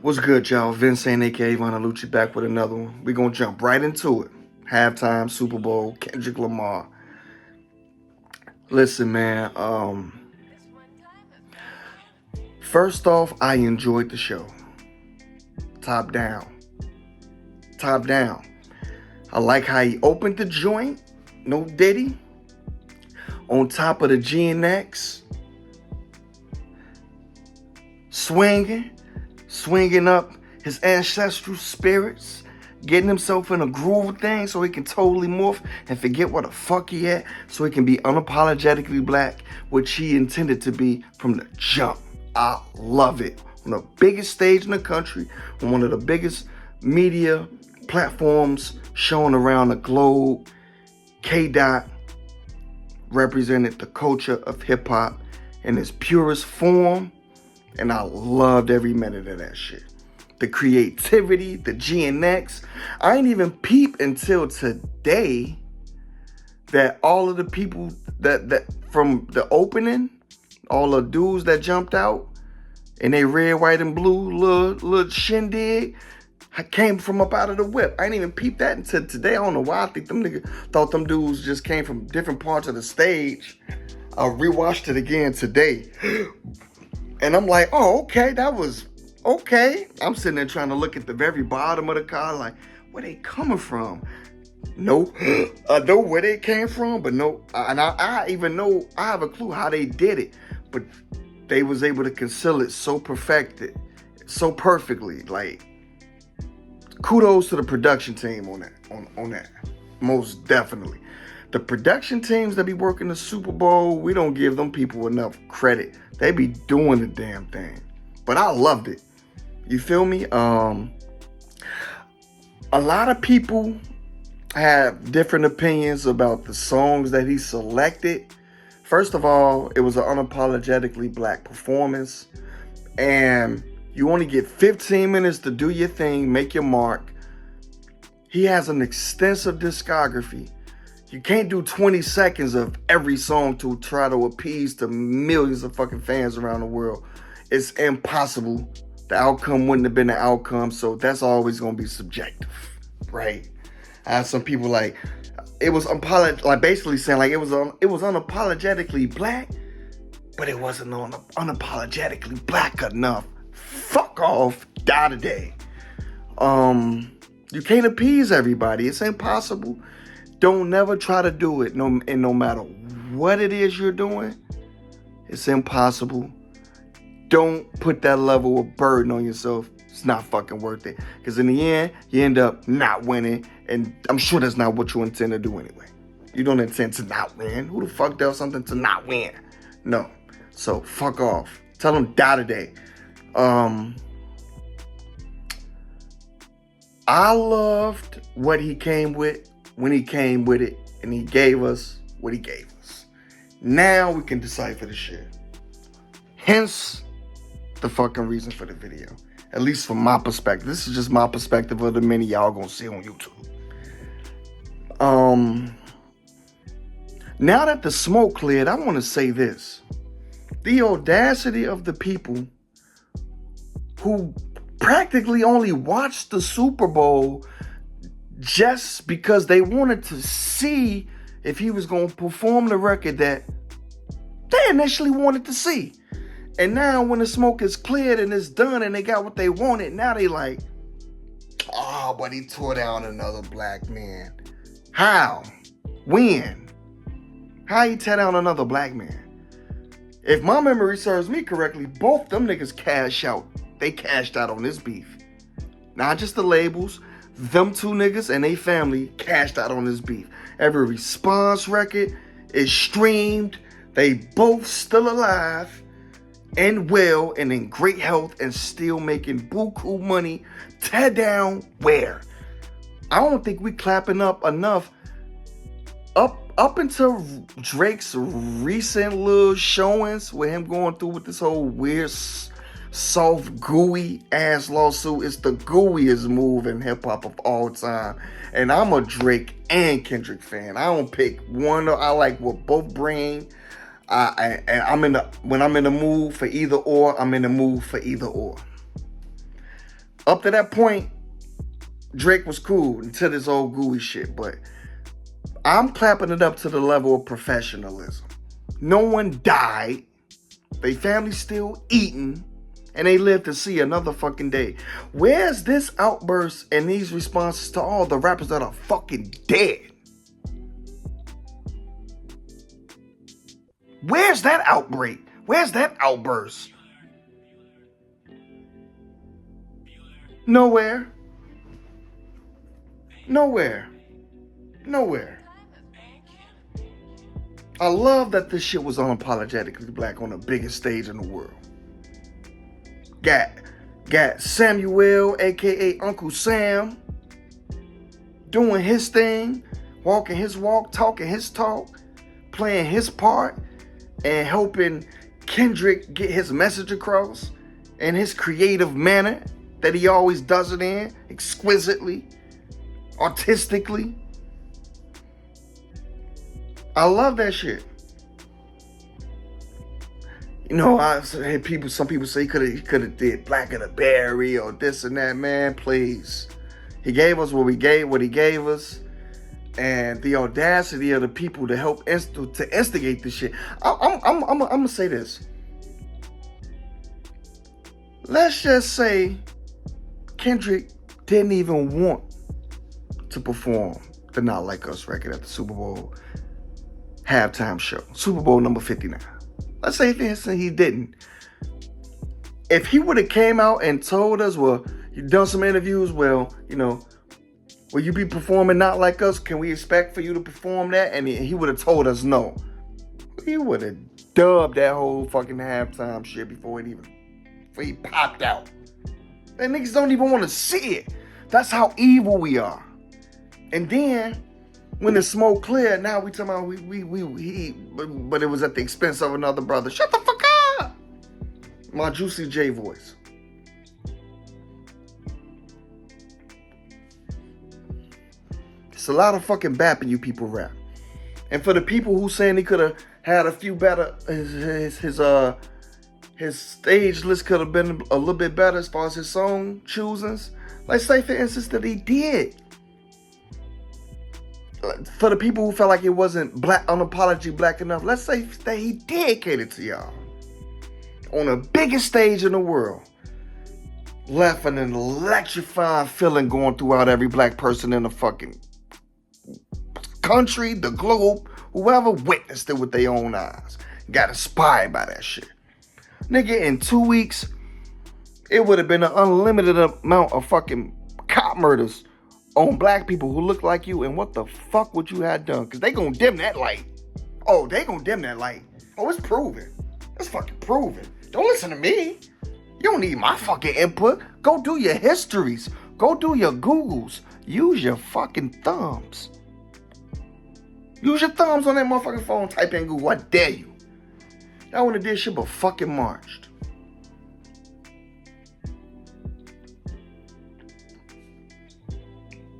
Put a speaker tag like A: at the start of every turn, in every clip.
A: What's good, y'all? Vincent, aka Lucci, back with another one. We're gonna jump right into it. Halftime Super Bowl, Kendrick Lamar. Listen, man. First off, I enjoyed the show. Top down. Top down. I like how he opened the joint. No Diddy. On top of the GNX. Swinging up his ancestral spirits, getting himself in a groove thing so he can totally morph and forget what the fuck he at, so he can be unapologetically black, which he intended to be from the jump. I love it. On the biggest stage in the country, on one of the biggest media platforms shown around the globe, K-Dot represented the culture of hip-hop in its purest form. And I loved every minute of that shit. The creativity, the GNX. I ain't even peep until today that all of the people that from the opening, all the dudes that jumped out in they red, white, and blue little shindig came from up out of the whip. I ain't even peep that until today. I don't know why. I think them niggas thought them dudes just came from different parts of the stage. I rewatched it again today. And I'm like, oh, okay, that was okay. I'm sitting there trying to look at the very bottom of the car, like, where they coming from? No, I know where they came from, but no, and I even know, I have a clue how they did it, but they was able to conceal it so perfected, so perfectly. Like, kudos to the production team on that, most definitely. The production teams that be working the Super Bowl, we don't give them people enough credit. They be doing the damn thing. But I loved it. You feel me? A lot of people have different opinions about the songs that he selected. First of all, it was an unapologetically black performance. And you only get 15 minutes to do your thing, make your mark. He has an extensive discography. You can't do 20 seconds of every song to try to appease to millions of fucking fans around the world. It's impossible. The outcome wouldn't have been the outcome, so that's always going to be subjective, right? I have some people like, it was basically saying like it was unapologetically black, but it wasn't unapologetically black enough. Fuck off, die today. You can't appease everybody. It's impossible. Don't never try to do it. No matter what it is you're doing, it's impossible. Don't put that level of burden on yourself. It's not fucking worth it. Because in the end, you end up not winning. And I'm sure that's not what you intend to do anyway. You don't intend to not win. Who the fuck does something to not win? No. So fuck off. Tell them die today. I loved what he came with when he came with it, and he gave us what he gave us. Now we can decipher the shit. Hence the fucking reason for the video. At least from my perspective. This is just my perspective of the many y'all gonna see on YouTube. Now that the smoke cleared, I want to say this. The audacity of the people who practically only watched the Super Bowl just because they wanted to see if he was going to perform the record that they initially wanted to see. And now when the smoke is cleared and it's done and they got what they wanted, now they like, oh, but he tore down another black man. How? When? How he tear down another black man? If my memory serves me correctly, both them niggas cash out. They cashed out on this beef. Not just the labels. Them two niggas and they family cashed out on this beef. Every response record is streamed. They both still alive and well and in great health and still making buku money. Tear down where? I don't think we clapping up enough. Up until Drake's recent little showings with him going through with this whole weird soft, gooey ass lawsuit. It's the gooeyest move in hip hop of all time. And I'm a Drake and Kendrick fan. I don't pick one. I like what both bring. When I'm in the mood for either or, I'm in the mood for either or. Up to that point, Drake was cool until this old gooey shit, but I'm clapping it up to the level of professionalism. No one died. They family's still eating, and they live to see another fucking day. Where's this outburst and these responses to all the rappers that are fucking dead? Where's that outbreak? Where's that outburst? Nowhere. Nowhere. Nowhere. I love that this shit was unapologetically black on the biggest stage in the world. Got Samuel, aka Uncle Sam, doing his thing, walking his walk, talking his talk, playing his part, and helping Kendrick get his message across in his creative manner that he always does it in, exquisitely, artistically. I love that shit. You know, I had some people say he could have did Black of the Berry or this and that. Man, please. He gave us what he gave us, and the audacity of the people to help to instigate this shit. I'm gonna say this. Let's just say Kendrick didn't even want to perform the Not Like Us record at the Super Bowl halftime show, Super Bowl number 59. Let's say, for instance, he didn't. If he would have came out and told us, well, you've done some interviews, well, you know, will you be performing Not Like Us? Can we expect for you to perform that? And he would have told us no. He would have dubbed that whole fucking halftime shit before he popped out. And niggas don't even want to see it. That's how evil we are. And then, when the smoke cleared, now we talking about but it was at the expense of another brother. Shut the fuck up! My Juicy J voice. It's a lot of fucking bapping you people rap. And for the people who saying he could have had a few better, his stage list could have been a little bit better as far as his song choosings. Let's say, for instance, that he did. For the people who felt like it wasn't unapologetically black enough, let's say that he did cater to y'all. On the biggest stage in the world. Left an electrifying feeling going throughout every black person in the fucking country, the globe, whoever witnessed it with their own eyes. Got inspired by that shit. Nigga, in 2 weeks, it would have been an unlimited amount of fucking cop murders on black people who look like you, and what the fuck would you have done? Because they gonna dim that light. Oh, they gonna dim that light. Oh, it's proven. It's fucking proven. Don't listen to me. You don't need my fucking input. Go do your histories. Go do your Googles. Use your fucking thumbs. Use your thumbs on that motherfucking phone. Type in Google. I dare you. Y'all wouldn't have did shit but fucking marched.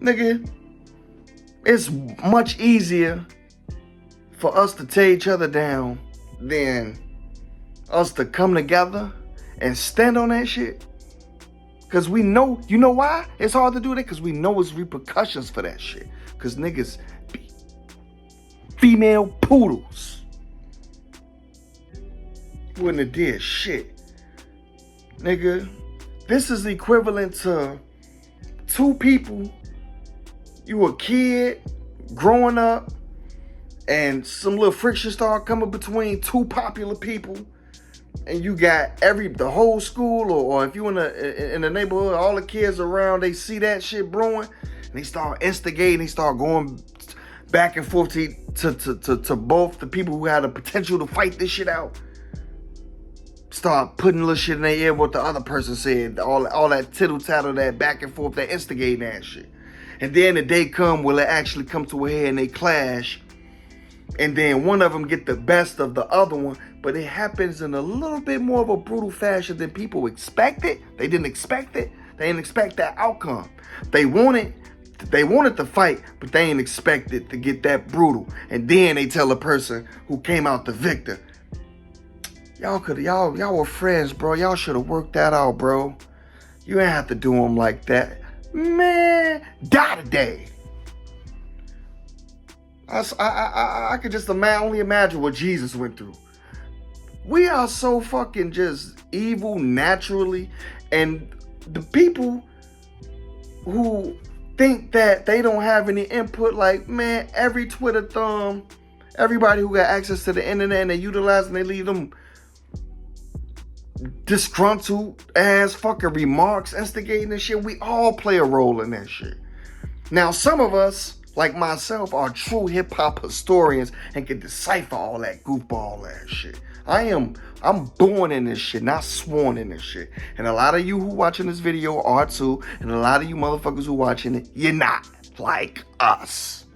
A: Nigga, it's much easier for us to tear each other down than us to come together and stand on that shit. Because we know, you know why it's hard to do that? Because we know it's repercussions for that shit. Because niggas be female poodles. Wouldn't have did shit. Nigga, this is equivalent to two people. You a kid growing up and some little friction start coming between two popular people, and you got the whole school, or if you in the neighborhood, all the kids around, they see that shit brewing, and they start instigating, they start going back and forth to both the people who had the potential to fight this shit out. Start putting little shit in their ear what the other person said, all that tittle tattle, that back and forth, that instigating that shit. And then the day come will it actually come to a head and they clash. And then one of them get the best of the other one. But it happens in a little bit more of a brutal fashion than people expected. They didn't expect it. They didn't expect that outcome. They wanted to fight, but they didn't expect it to get that brutal. And then they tell a person who came out the victor, y'all were friends, bro. Y'all should have worked that out, bro. You ain't have to do him like that. Man, die today. I could just only imagine what Jesus went through. We are so fucking just evil naturally. And the people who think that they don't have any input, like, man, every Twitter thumb, everybody who got access to the internet and they utilize and they leave them disgruntled ass fucking remarks, instigating and shit. We all play a role in that shit. Now, some of us, like myself, are true hip-hop historians and can decipher all that goofball ass shit. I'm born in this shit, not sworn in this shit. And a lot of you who watching this video are too, and a lot of you motherfuckers who watching it, you're not like us.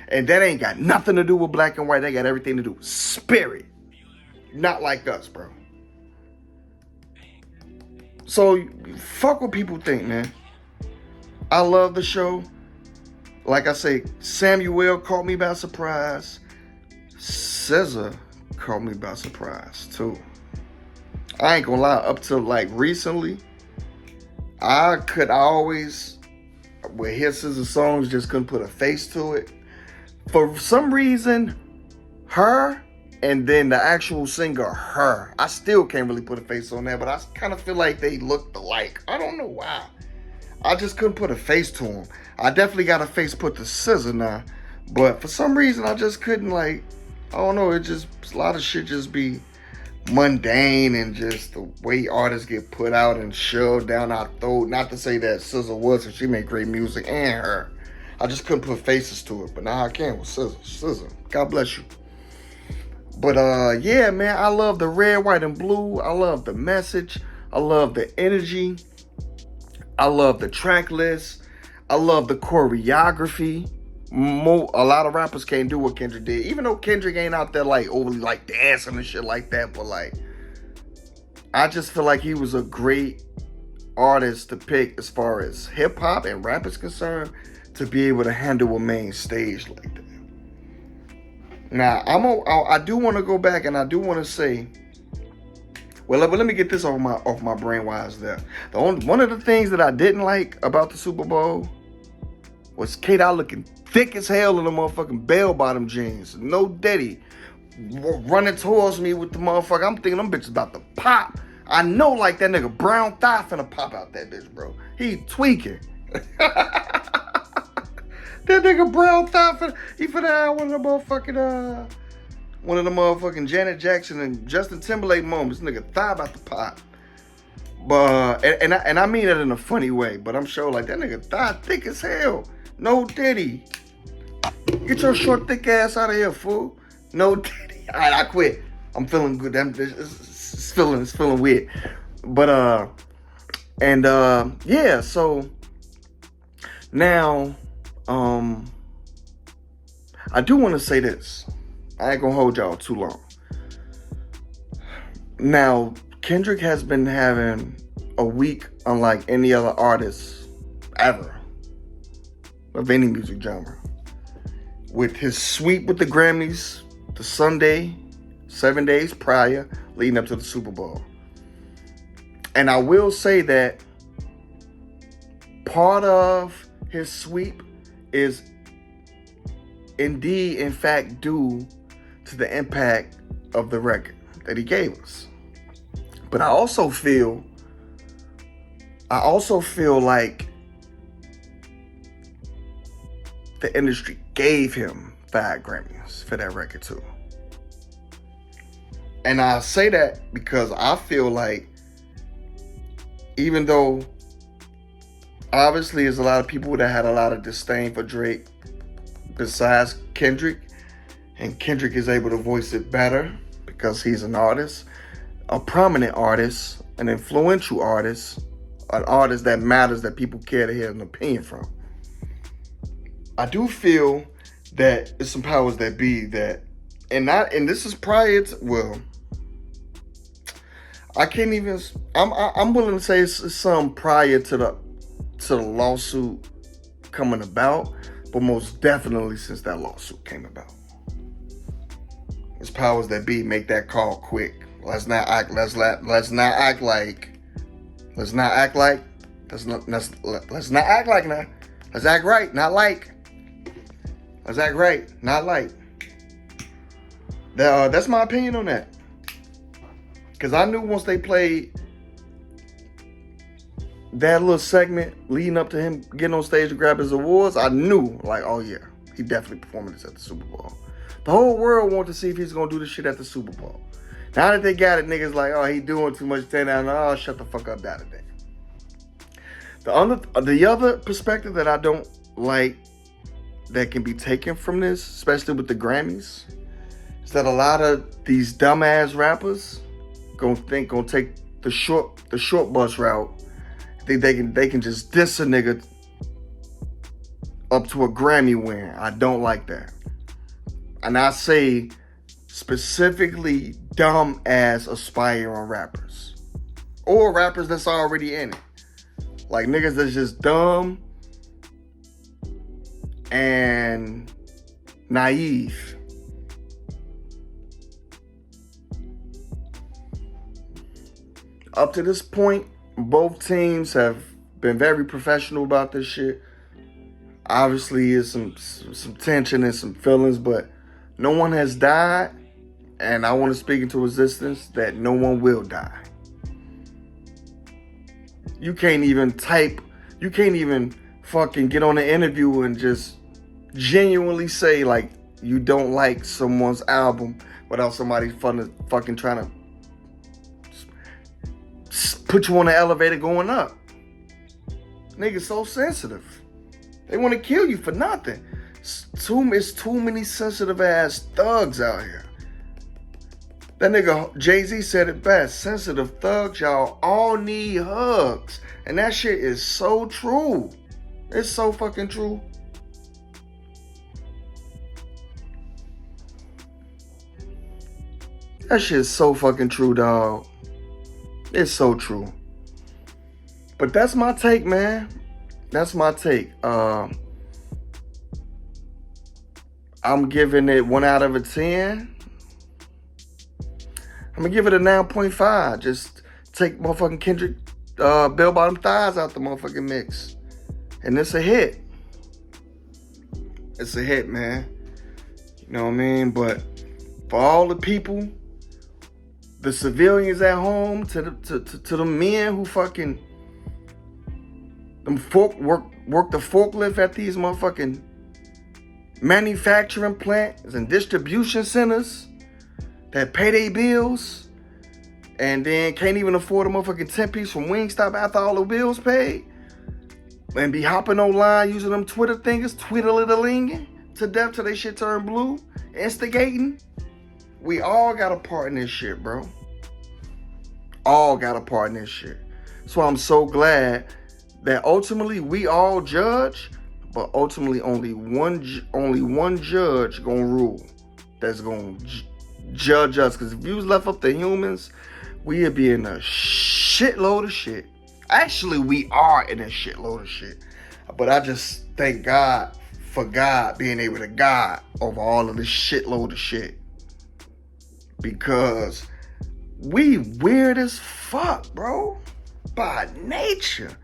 A: And that ain't got nothing to do with black and white. They got everything to do with spirit. Not like us, bro. So, fuck what people think, man. I love the show. Like I say, Samuel caught me by surprise. SZA caught me by surprise, too. I ain't gonna lie, up till like recently, I always, with his SZA songs, just couldn't put a face to it. For some reason, her and then the actual singer, her, I still can't really put a face on that, but I kind of feel like they looked alike. I don't know why. I just couldn't put a face to them. I definitely got a face put to SZA now, but for some reason I just couldn't, like, I don't know, it just, a lot of shit just be mundane and just the way artists get put out and shoved down our throat. Not to say that SZA wasn't, she made great music, and her. I just couldn't put faces to it, but now I can with SZA. SZA, God bless you. But yeah, man, I love the red, white, and blue. I love the message. I love the energy. I love the track list. I love the choreography. A lot of rappers can't do what Kendrick did. Even though Kendrick ain't out there like overly like dancing and shit like that. But like, I just feel like he was a great artist to pick as far as hip hop and rap is concerned, to be able to handle a main stage like that. Now, I do want to go back and I do want to say, well, let me get this off my brain wise there. One of the things that I didn't like about the Super Bowl was K-Dot looking thick as hell in the motherfucking bell-bottom jeans. No daddy running towards me with the motherfucker. I'm thinking them bitches about to pop. I know like that nigga Brown Thigh finna pop out that bitch, bro. He tweaking. That nigga Brown Thigh, he finna have one of the motherfucking Janet Jackson and Justin Timberlake moments. Nigga thigh about to pop. But and I mean that in a funny way, but I'm sure like that nigga thigh thick as hell. No diddy. Get your short thick ass out of here, fool. No diddy. Alright, I quit. I'm feeling good. It's feeling weird. But yeah, so now I do want to say this. I ain't gonna hold y'all too long. Now, Kendrick has been having a week unlike any other artist ever of any music genre. With his sweep with the Grammys, the Sunday, 7 days prior, leading up to the Super Bowl. And I will say that part of his sweep is indeed, in fact, due to the impact of the record that he gave us. But I also feel like the industry gave him 5 Grammys for that record too. And I say that because I feel like, even though obviously there's a lot of people that had a lot of disdain for Drake besides Kendrick, and Kendrick is able to voice it better because he's an artist, a prominent artist, an influential artist, an artist that matters, that people care to hear an opinion from. I do feel that it's some powers that be that, and this is prior to, well, I can't even, I'm willing to say it's some prior to the lawsuit coming about, but most definitely since that lawsuit came about. It's powers that be make that call quick. Let's not act like Let's not act like. Let's not act like now. Let's act right, not like. Let's act right, not like. That's my opinion on that. Because I knew once they played that little segment leading up to him getting on stage to grab his awards, I knew, like, oh yeah, he definitely performing this at the Super Bowl. The whole world wanted to see if he's going to do this shit at the Super Bowl. Now that they got it, niggas like, oh, he doing too much stand down. Oh, shut the fuck up, that day. The other perspective that I don't like that can be taken from this, especially with the Grammys, is that a lot of these dumbass rappers gonna take the short bus route. Think they can just diss a nigga up to a Grammy win. I don't like that. And I say specifically dumb ass aspiring rappers. Or rappers that's already in it. Like niggas that's just dumb and naive. Up to this point, both teams have been very professional about this shit. Obviously, there's some tension and some feelings, but no one has died, and I want to speak into existence that no one will die. You can't even fucking get on an interview and just genuinely say, like, you don't like someone's album without somebody fucking trying to put you on the elevator going up. Niggas so sensitive. They want to kill you for nothing. It's too many sensitive ass thugs out here. That nigga Jay-Z said it best. Sensitive thugs, y'all all need hugs. And that shit is so true. It's so fucking true. That shit is so fucking true, dog. It's so true. But that's my take, man. That's my take. I'm giving it 1 out of 10. I'm gonna give it a 9.5. Just take motherfucking Kendrick bell bottom thighs out the motherfucking mix. And it's a hit. It's a hit, man. You know what I mean? But for all the people, the civilians at home, to the men who fucking work the forklift at these motherfucking manufacturing plants and distribution centers that pay their bills and then can't even afford a motherfucking 10-piece from Wingstop after all the bills paid, and be hopping online using them Twitter thingers, twiddle-a-linging to death till they shit turn blue, instigating. We all got a part in this shit, bro. All got a part in this shit. So I'm so glad that ultimately we all judge, but ultimately only one judge gonna rule that's gonna judge us. Because if you was left up to humans, we'd be in a shitload of shit. Actually, we are in a shitload of shit. But I just thank God for God being able to guide over all of this shitload of shit. Because we weird as fuck, bro. By nature.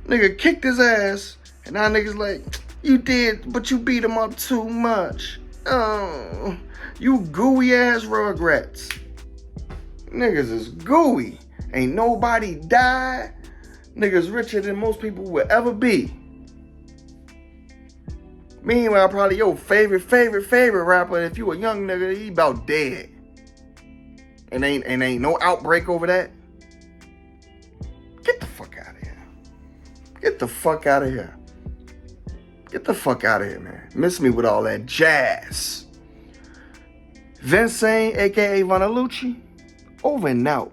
A: Nigga kicked his ass, and now niggas like, you did, but you beat him up too much. Oh, you gooey ass rugrats. Niggas is gooey. Ain't nobody died. Niggas richer than most people will ever be. Meanwhile, probably your favorite rapper, if you a young nigga, he about dead. And ain't no outbreak over that. Get the fuck out of here. Get the fuck out of here. Get the fuck out of here, man. Miss me with all that jazz. Vincent, aka Vanalucci, over and out.